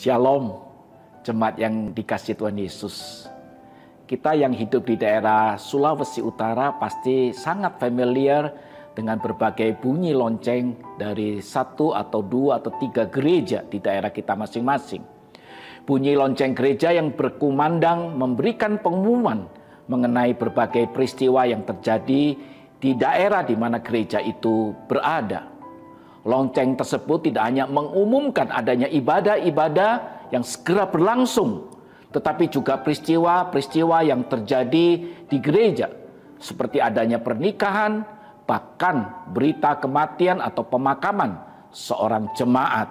Shalom, jemaat yang dikasihi Tuhan Yesus. Kita yang hidup di daerah Sulawesi Utara pasti sangat familiar dengan berbagai bunyi lonceng dari 1 atau 2 atau 3 gereja di daerah kita masing-masing. Bunyi lonceng gereja yang berkumandang memberikan pengumuman mengenai berbagai peristiwa yang terjadi di daerah di mana gereja itu berada. Lonceng tersebut tidak hanya mengumumkan adanya ibadah-ibadah yang segera berlangsung, tetapi juga peristiwa-peristiwa yang terjadi di gereja, seperti adanya pernikahan, bahkan berita kematian atau pemakaman seorang jemaat.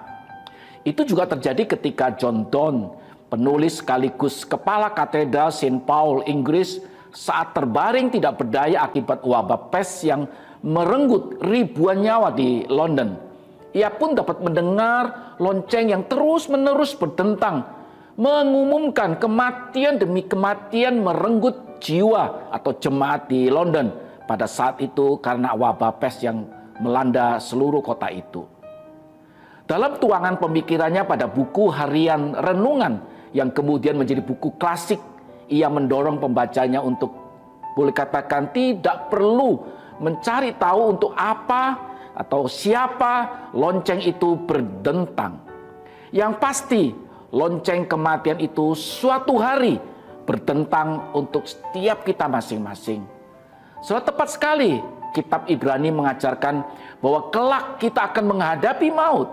Itu juga terjadi ketika John Donne, penulis sekaligus kepala katedral St. Paul, Inggris, saat terbaring tidak berdaya akibat wabah pes yang merenggut ribuan nyawa di London. Ia pun dapat mendengar lonceng yang terus-menerus berdentang, mengumumkan kematian demi kematian merenggut jiwa atau jemaat di London pada saat itu karena wabah pes yang melanda seluruh kota itu. Dalam tuangan pemikirannya pada buku harian renungan yang kemudian menjadi buku klasik, ia mendorong pembacanya untuk, boleh katakan, tidak perlu mencari tahu untuk apa atau siapa lonceng itu berdentang. Yang pasti, lonceng kematian itu suatu hari berdentang untuk setiap kita masing-masing. Sudah tepat sekali, kitab Ibrani mengajarkan bahwa kelak kita akan menghadapi maut.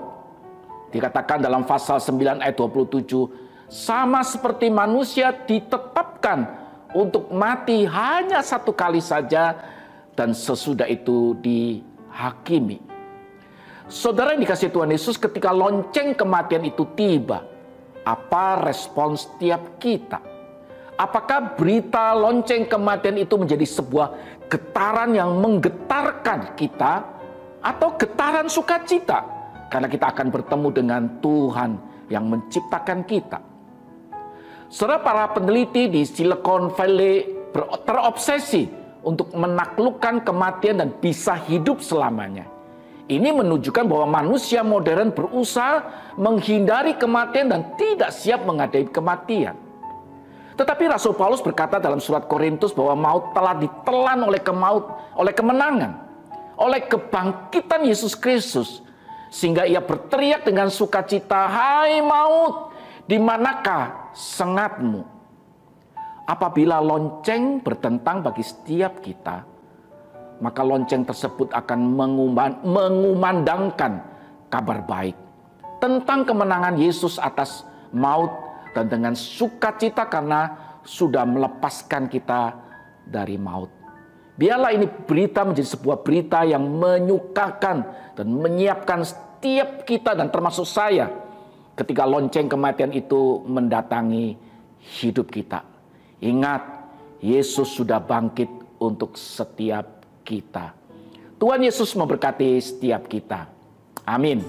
Dikatakan dalam pasal 9 ayat 27, sama seperti manusia ditetapkan untuk mati hanya satu kali saja dan sesudah itu dihakimi. Saudara yang dikasihi Tuhan Yesus, ketika lonceng kematian itu tiba, apa respons setiap kita? Apakah berita lonceng kematian itu menjadi sebuah getaran yang menggetarkan kita atau getaran sukacita karena kita akan bertemu dengan Tuhan yang menciptakan kita? Saudara, para peneliti di Silicon Valley terobsesi untuk menaklukkan kematian dan bisa hidup selamanya. Ini menunjukkan bahwa manusia modern berusaha menghindari kematian dan tidak siap menghadapi kematian. Tetapi Rasul Paulus berkata dalam surat Korintus bahwa maut telah ditelan oleh kemenangan, oleh kebangkitan Yesus Kristus, sehingga ia berteriak dengan sukacita, "Hai maut, di manakah sengatmu?" Apabila lonceng berdentang bagi setiap kita, maka lonceng tersebut akan mengumandangkan kabar baik tentang kemenangan Yesus atas maut dan dengan sukacita karena sudah melepaskan kita dari maut. Biarlah ini berita menjadi sebuah berita yang menyukakan dan menyiapkan setiap kita dan termasuk saya ketika lonceng kematian itu mendatangi hidup kita. Ingat, Yesus sudah bangkit untuk setiap kita. Tuhan Yesus memberkati setiap kita. Amin.